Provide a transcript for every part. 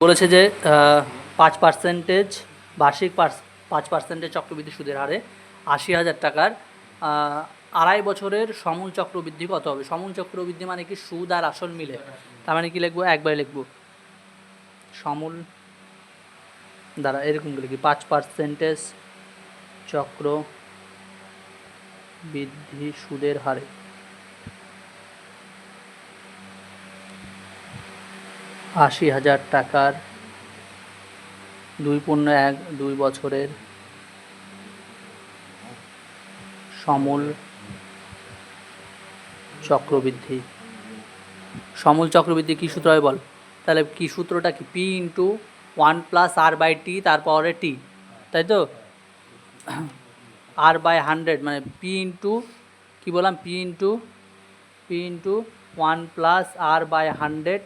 বলেছে যে 5% বার্ষিক 5% চক্রবৃদ্ধি সুদের হারে ৮০,০০০ টাকার 2.5 বছরের সমূল চক্রবৃদ্ধি কত হবে? সমূল চক্রবৃদ্ধি মানে কি সুদ আর আসল মিলে, তার মানে কি লিখবো? একবারে লিখবো সমূল দ্বারা এরকম লিখি 5% চক্রবৃদ্ধি সুদের হারে ৮০,০০০ টাকার 2 বছরের সমূল চক্রবৃদ্ধি। সমূল চক্রবৃদ্ধি কী সূত্র হয় বল? তাহলে কি সূত্রটা কি? P × 1 + R/T তারপরে T, তাই তো? R/100 মানে P × কি বললাম? P × 1 + R/100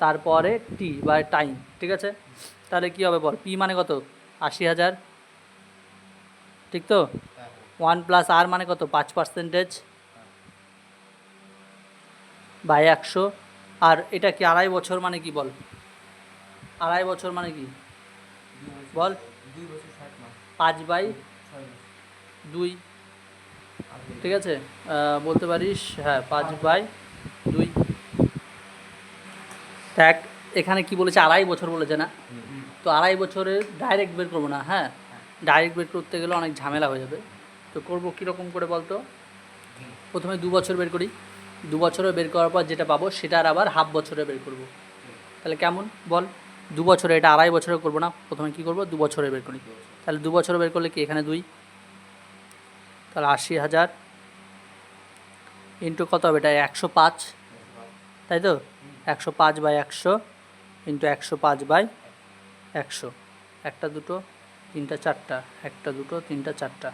তারপরে T বা টাইম, ঠিক আছে? তাহলে কি হবে বল? P মানে কত? ৮০,০০০, ঠিক তো? 1 + R মানে কত? 5% বাই 100। আর এটা কি 2.5 বছর মানে কি বল? 2.5 বছর মানে কি বল? 5/2, ঠিক আছে? বলতে পারিস, হ্যাঁ 5/2। দেখ এখানে কি বলেছে? 2.5 বছর বলেছে না? তো 2.5 বছরের ডাইরেক্ট বের করবো না, হ্যাঁ? ডাইরেক্ট বের করতে গেলে অনেক ঝামেলা হয়ে যাবে। তো করবো কীরকম করে বলতো? প্রথমে 2 বছর বের করি, 2 বছরে বের করার পর যেটা পাবো সেটার আবার হাফ বছরে বের করব। তাহলে কেমন বল? 2 বছরে, এটা 2.5 বছরে করবো না, প্রথমে কী করবো? 2 বছরে বের করি। তাহলে 2 বছরে বের করলে কি এখানে 2, তাহলে 80,০০০ ইন্টু কত হবে? এটা 105, তাই তো? 105/100 ইন্টু 105/100। 1টা 2টো 3টা 4টা, 1টা 2টো 3টা 4টা।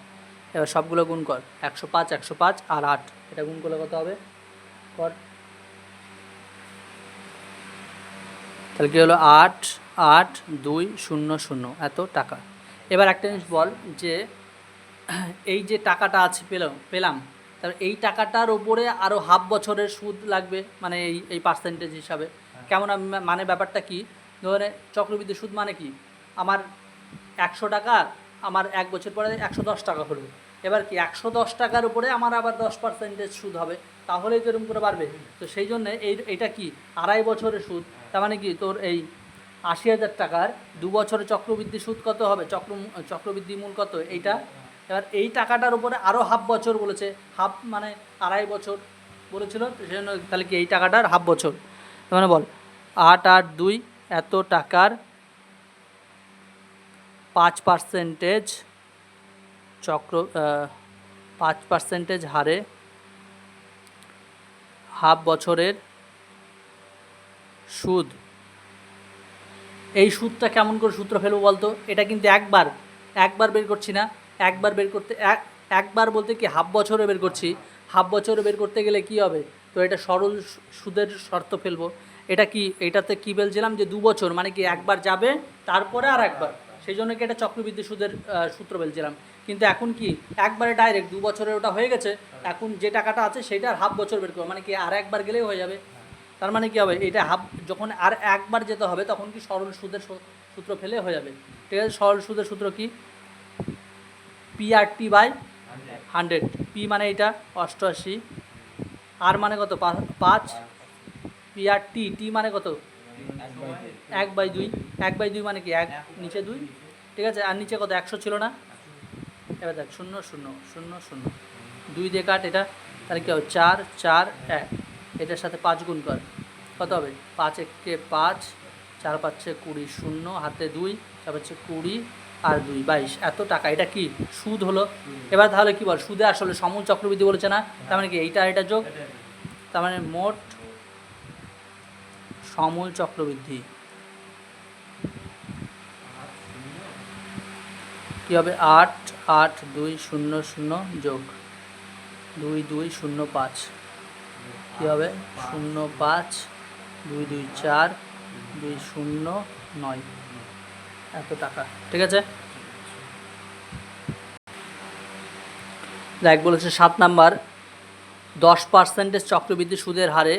এবার সবগুলো গুণ কর, 105 105 আর 8, এটা গুণ করলে কত হবে? কর। তাহলে কী হলো? 8 8 2 0 0 এত টাকা। এবার একটা জিনিস বল যে এই যে টাকাটা আছে পেলাম, তাহলে এই টাকাটার ওপরে আরও হাফ বছরের সুদ লাগবে, মানে এই পার্সেন্টেজ হিসাবে। কেমন মানে ব্যাপারটা কি? ধরে চক্রবৃদ্ধি সুদ মানে কি? আমার 100 টাকা, আমার 1 বছর পরে 110 টাকা হলো। এবার কি 110 টাকার উপরে আমার আবার 10% সুদ হবে, তাহলেই তো এরকম করে বাড়বে। তো সেই জন্যে এইটা কি 2.5 বছরের সুদ, তার মানে কি তোর এই 80,০০০ টাকার 2 বছরের চক্রবৃদ্ধি সুদ কত হবে? চক্রবৃদ্ধি মূল কত? এইটা। এবার এই টাকাটার উপরে আরও হাফ বছর বলেছে, হাফ মানে 2.5 বছর বলেছিল, সেই জন্য তাহলে কি এই টাকাটার হাফ বছর। মানে বল 8 8 2 এত টাকার 5% 5% হারে হাফ বছরের সুদ। এই সুদটা কেমন করে সূত্র ফেলবো বলতো? এটা কিন্তু একবার বের করছি না, একবার বের করতে একবার বলতে কি হাফ বছরে বের করছি। হাফ বছরে বের করতে গেলে কি হবে? তো এটা সরল সুদের শর্ত ফেলবো। এটাতে কি বলছিলাম যে 2 বছর মানে কি একবার যাবে তারপরে আর একবার, সেই জন্য কি এটা চক্রবৃদ্ধি সুদের সূত্র বলছিলাম। কিন্তু এখন কি একবারে ডাইরেক্ট 2 বছরের ওটা হয়ে গেছে, এখন যে টাকাটা আছে সেইটার হাফ বছর বের করবো, মানে কি আর একবার গেলেই হয়ে যাবে। তার মানে কি হবে? এটা হাফ যখন আর একবার যেতে হবে তখন কি সরল সুদের সূত্র ফেলে হয়ে যাবে, ঠিক আছে? সরল সুদের সূত্র কি? P/100। পি মানে এটা 88, আর মানে কত? 5, P/T, টি মানে কত? 1/2। 1/2 মানে কি 1 নিচে 2, ঠিক আছে? আর নিচে কত? 100 ছিল না? এবার দেখ 0 0 0 0 2 দিয়ে কাট এটা, তাহলে কী হবে? 4 4 1, এটার সাথে 5 গুণ কর, কত হবে? 5 1 5, 4 5 20, 0 হাতে 2, 4 5 20 আর 2 22, এত টাকা। এটা কি সুদ হলো? এবার তাহলে কি বল? সুদে আসলে সমূল চক্রবৃদ্ধি বলেছে না, তার মানে কি এইটা এটা যোগ, তার মানে মোট সমূল চক্রবৃদ্ধি কী হবে? 8 8 2 0 0 যোগ 2 2 0 5, কী হবে? 0 5 2 2 4 2 0 9, এত টাকা, ঠিক আছে? দেখ বলেছে 7 নাম্বার 10% চক্রবৃদ্ধি সুদের হারে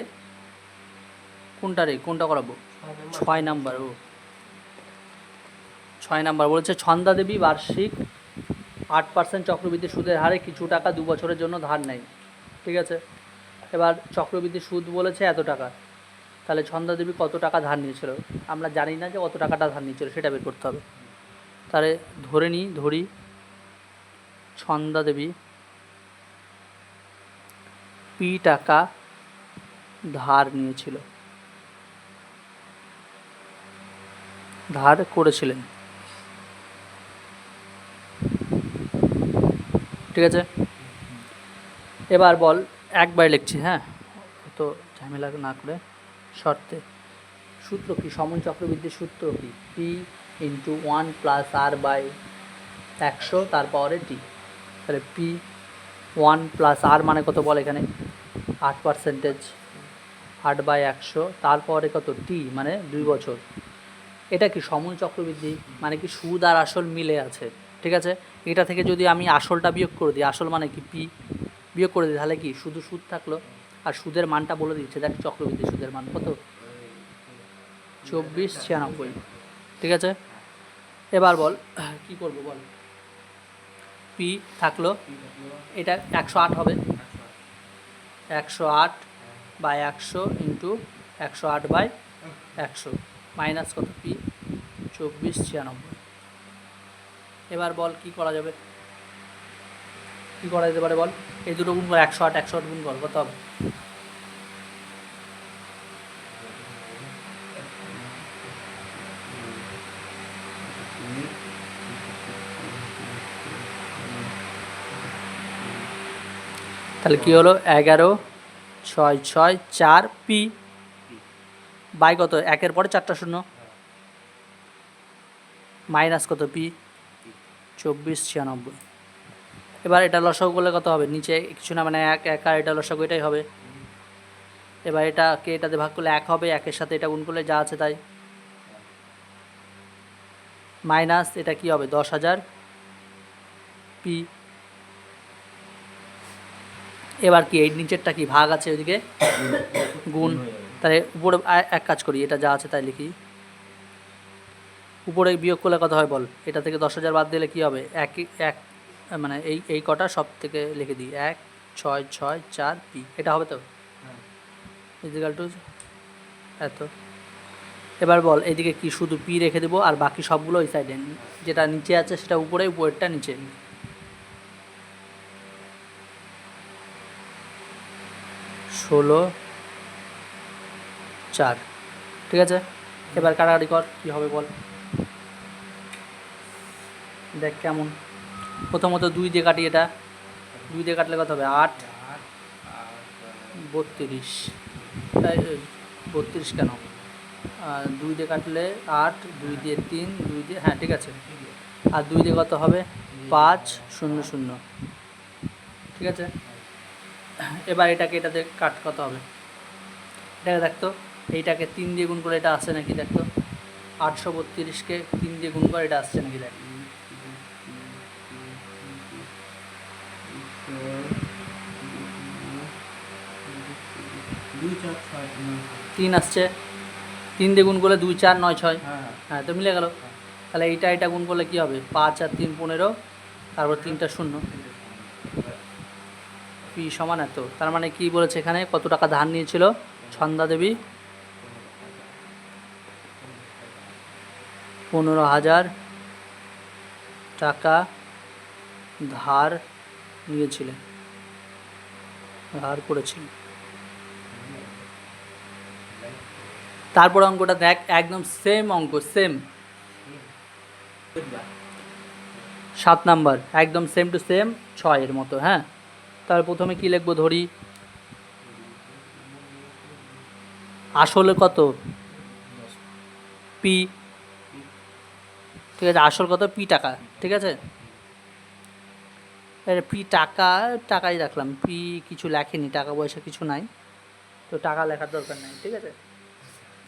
কোনটা রে? কোনটা করাবো? 6 নাম্বার। ও 6 নাম্বার বলেছে ছন্দাদেবী বার্ষিক 8% চক্রবৃদ্ধি সুদের হারে কিছু টাকা 2 বছরের জন্য ধার নেয়। ঠিক আছে, এবার চক্রবৃদ্ধি সুদ বলেছে এত টাকা, তাহলে ছন্দাদেবী কত টাকা ধার নিয়েছিল? আমরা জানি না যে কত টাকাটা ধার নিয়েছিল, সেটা বের করতে হবে। তাহলে ধরি ছন্দাদেবী পি টাকা ধার নিয়েছিল, ধার করেছিলেন। ঠিক আছে, এবার বল একবার লিখছি, হ্যাঁ, তো ঝামেলা না করে শর্তে। সূত্র কি? সমন চক্রবৃদ্ধির সূত্র কি? P into 1 plus R by 100 তার পাওয়ারে টি। তাহলে পি 1 প্লাস আর মানে কত বল এখানে? 8%, 8/100 তারপরে কত? টি মানে 2 বছর। এটা কি সমন চক্রবৃদ্ধি মানে কি সুদ আর আসল মিলে আছে। ঠিক আছে, এটা থেকে যদি আমি আসলটা বিয়োগ করে দিই, আসল মানে কি পি বিয়োগ করে দিই, তাহলে কি শুধু সুদ থাকলো, আর সুদের মানটা বলে দিচ্ছে, দেখ চক্রবৃদ্ধি সুদের মান কত? 2496। ঠিক আছে, এবার বল কি করব বল। পি থাকলো, এটা 108 হবে, 108/100 ইন্টু 108/100 মাইনাস কত? পি 2496। এবার বল কি করা যাবে, কি করা যেতে পারে বল? এই দুটো গুণ করে 108 গুণ কর, কত হবে? তাহলে কি হলো? 11 6 6 4 পি বাই কত? একের পরে 4টা শূন্য মাইনাস কত? পি 2496। এবার এটা লসাগু করলে কত হবে? নিচে কিছু না, মানে 1 1 আর এটা লসাগু এটাই হবে। এবার এটাকে এটাতে ভাগ করলে 1 হবে, 1-এর সাথে এটা গুণ করলে যা আছে তাই, মাইনাস এটা কি হবে? 10,000 পি। এবার কি এই নিচেরটা কি? ভাগ আছে ওইদিকে গুণ, তাহলে উপরে এক কাজ করি, এটা যা আছে তাই লিখি, উপরে বিয়োগ করলে কত হয় বল? এটা থেকে 10,000 বাদ দিলে কি হবে? এক মানে এই কটা সব থেকে লিখে দিই, 1 6 6 4 পি, এটা হবে তো ইজিক্যাল টু এত। এবার বল এইদিকে কি? শুধু পি রেখে দেবো, আর বাকি সবগুলো ওই সাইডে, যেটা নিচে আছে সেটা উপরে, উপরেরটা নিচে। ষোলো 4। ঠিক আছে, এবার কাটাকাটি কর, কী হবে বল? দেখ কেমন। প্রথমত 2 দিয়ে কাটি, এটা 2 দিয়ে কাটলে কত হবে? 8 32, 32 কেন? 2 দিয়ে কাটলে 8, 2 দিয়ে 3, 2 দিয়ে, হ্যাঁ ঠিক আছে, আর 2 দিয়ে কত হবে? 5 0 0। ঠিক আছে, এবার এটাতে কাট কত হবে? এটাকে দেখতো, এইটাকে 3 দিয়ে গুণ করে এটা আসছে নাকি দেখতো, 832কে 3 দিয়ে গুণ করে এটা আসছে নাকি দেখ। 3 আসছে, 3 দিয়ে গুণ করলে 2 4 9 6, হ্যাঁ তো মিলে গেল। তাহলে এটা গুণ করলে কি হবে? 5 আর 3 15, তারপর 3টা শূন্য, পি সমান এত। তার মানে কি বলেছে এখানে? কত টাকা ধার নিয়েছিল ছন্দাদেবী? 15,000 টাকা ধার নিয়েছিলেন, ধার করেছিলেন। তারপর অঙ্কটা দেখ, একদম সেম অঙ্ক, সেম 7 নাম্বার, একদম সেম টু সেম 6 এর মতো। হ্যাঁ, তাহলে প্রথমে কি লিখবো? ধরি আসলে কত? পি। ঠিক আছে, আসল কত? পি টাকা। ঠিক আছে, পি টাকাই রাখলাম, পি কিছু লেখেনি, টাকা পয়সা কিছু নাই, তো টাকা লেখার দরকার নাই। ঠিক আছে,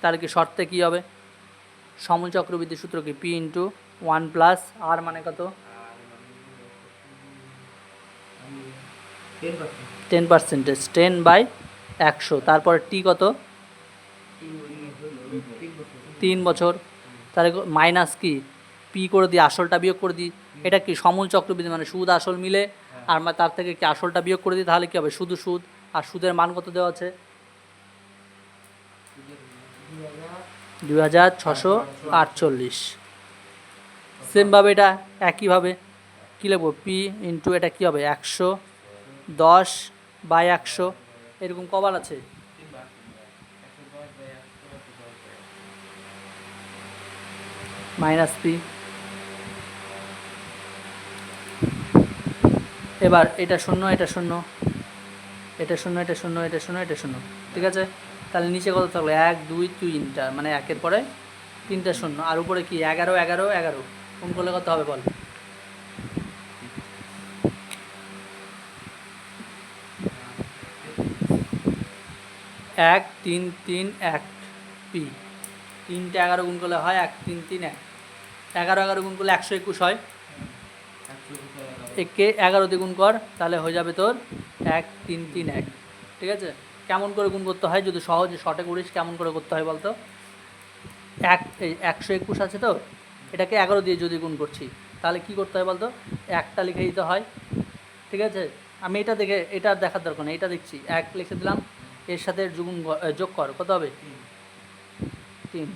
তাহলে কি শর্তে কি হবে? সমন চক্রবৃদ্ধি সূত্র কি? পি ইন্টু 1 প্লাস আর মানে কত? 10%, 10/100 তারপর টি কত? 3 বছর। তাহলে মাইনাস কি? পি করে দিই, আসলটা বিয়োগ করে দিই। এটা কি সমূল চক্রবৃদ্ধি, মানে সুদ আসল মিলে, আর তার থেকে কি আসলটা বিয়োগ করে দিই, তাহলে কী হবে, শুধু সুদ। আর সুদের মান কত দেওয়া আছে, 2648। সেমভাবে এটা একইভাবে কী লিখবো, পি ইন্টু এটা কী হবে, 110/100, এরকম কবার আছে, মাইনাস পি। এবার এটা শূন্য, এটা শূন্য, এটা শূন্য, এটা শূন্য, এটা শূন্য, এটা শূন্য, ঠিক আছে। তাহলে নিচে কত থাকলো, 1 2 3টা, মানে একের পরে 3টা শূন্য, আর উপরে কি 11 11 11, কোন করলে কত হবে বল, 1 3 3 1 পি। 3টে 11 গুণ করলে হয় 1 3 3 1, 11 11 গুণ করলে 121 হয়, একে 11 দিয়ে গুণ কর, তাহলে হয়ে যাবে তোর 1 3 3 1, ঠিক আছে। কেমন করে গুণ করতে হয়, যদি সহজে শর্টে করিস কেমন করে করতে হয় বলতো, 121 আছে তো, এটাকে 11 দিয়ে যদি গুণ করছি, তাহলে কি করতে হয় বলতো, একটা লিখে দিতে হয়, ঠিক আছে। আমি এটা দেখে, এটা দেখার দরকার নেই, এটা দেখছি 1 লিখে দিলাম, এর সাথে যোগ কর, কত হবে 3,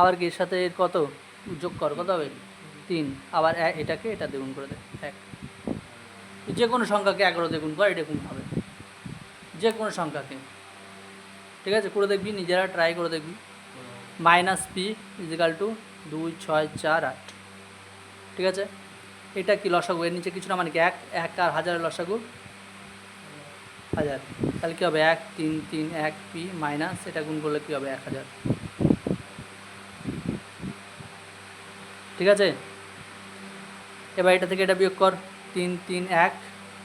আবার কি এর সাথে এর কত যোগ কর, কত হবে 3, আবার এটাকে এটা দ্বিগুণ করে দে 1। যে কোনো সংখ্যাকে 11 দিয়ে গুণ কর, এটা গুণ হবে যে কোনো সংখ্যাকে, ঠিক আছে। করে দেখবি, নিজেরা ট্রাই করে দেখবি। মাইনাস পি ইজিক্যাল টু 2 6 4 8, ঠিক আছে। এটা কি লসাগু, এর নিচে কিছু না, মানে কি 1 1 আর হাজারের লসাগু 1000, তাহলে কী হবে 1 3 3 1 পি মাইনাস এটা গুণ করলে কী হবে 1000, ঠিক আছে। এবার এটা থেকে এটা বিয়োগ কর, 3 3 1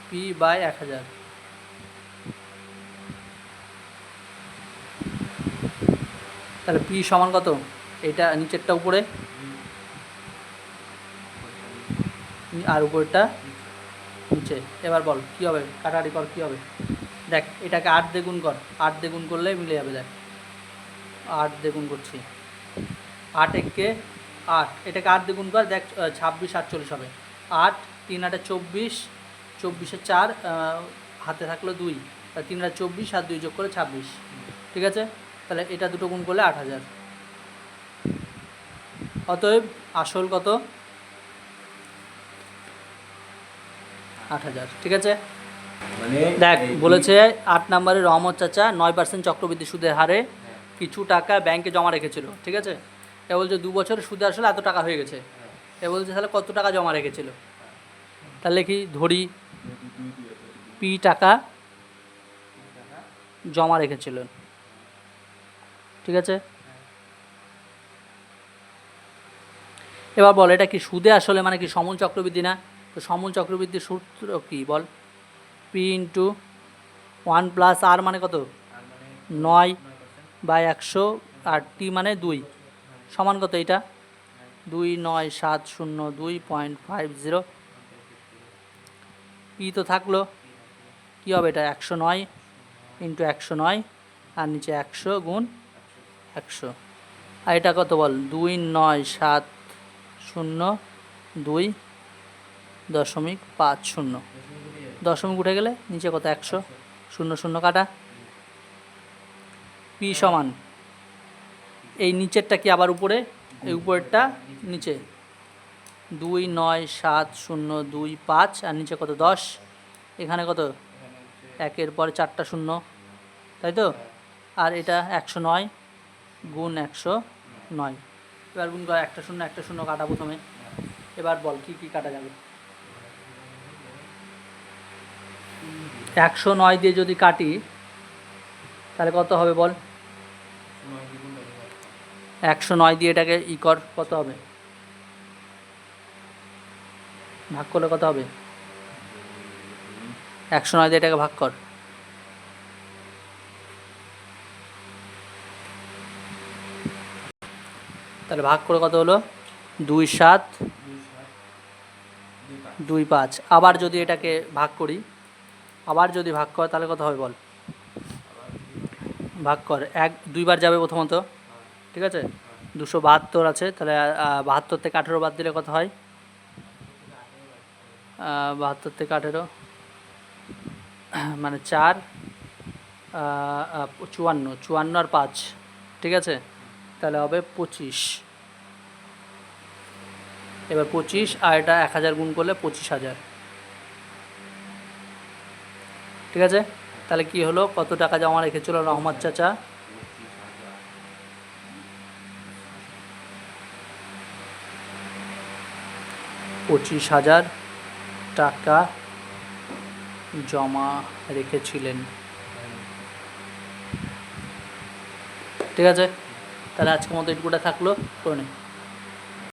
পি বাই 1000, তাহলে পি সমান কত, এটা নিচেরটা উপরে আর উপরেরটা নিচে। এবার বল কী হবে, কাটাকাটি কর, কী হবে, দেখ এটাকে 8 দিয়ে গুণ কর, 8 দিয়ে গুণ করলে মিলে যাবে, দেখ 8 দিয়ে গুণ করছি, 8 একে 8, এটাকে 8 দিয়ে গুণ কর, দেখ 26 48 হবে, 8 3 8 24, 24 4 হাতে থাকলো 2, 3 8 24 আর 2 যোগ করে 26, ঠিক আছে। তাহলে এটা দুটো গুণ করলে 8000, অতএব আসল কত 8000, ঠিক আছে। দেখ বলেছে 8 নম্বরে রহমত চাচা 9% চক্রবৃদ্ধি সুদের হারে কিছু টাকা ব্যাংকে জমা রেখেছিল, ঠিক আছে। এ বলছে 2 বছরের সুদে আসলে এত টাকা হয়ে গেছে, এ বলছে তাহলে কত টাকা জমা রেখেছিল, তাহলে কি ধরি পি টাকা জমা রেখেছিল, ঠিক আছে। এবার বল এটা কি সুদে আসলে, মানে কি সমূল চক্রবৃদ্ধি না, তো সমূল চক্রবৃদ্ধির সূত্র কি বল, পি ইন্টু 1 প্লাস আর মানে কত 9/100, আর টি মানে 2 সমান কত, এটা 29702.50, পি তো থাকলো, কী হবে এটা 109 ইন্টু 109, আর নিচে 100 গুণ 100, আর এটা কত বল 29702.50, দশমিক উঠে গেলে নিচে কত 100, 0 0 কাটা, পি সমান এই নিচেরটা কি আবার উপরে, এই উপরেরটা নিচে 29702.5, আর নিচে কত 10, এখানে কত 1-এর পরে 4টা শূন্য, তাই তো, আর এটা 109 গুণ 109, এবার গুণ কর 1টা শূন্য 1টা শূন্য কাটা প্রথমে, এবার বল কি কি কাটা যাবে, 109 দিয়ে যদি কাটি তাহলে কত হবে বল, 109 দিয়ে এটাকে ই কর, কত হবে ভাগ করলে কত হবে, 109 দিয়ে এটাকে ভাগ কর, তাহলে ভাগ করে কত হলো 2725, আবার যদি এটাকে ভাগ করি, আবার যদি ভাগ কর তাহলে কত হবে বল, ভাগ কর 1 2বার যাবে প্রথমত, ঠিক আছে, 272 আছে, তাহলে 72 থেকে 18 বাদ দিলে কত হয়? 72 থেকে 18 মানে 4 54, 54 আর 5, ঠিক আছে, তাহলে হবে 25। এবার 25 আর এটা 1000 গুণ করলে 25,000, ঠিক আছে। তাহলে কি হলো, কত টাকা জমা রেখেছিল রহমত চাচা? 25,000 টাকা জমা রেখেছিলেন, ঠিক আছে। তাহলে আজকের মতো এইটুকুটা থাকলো, করে নিন।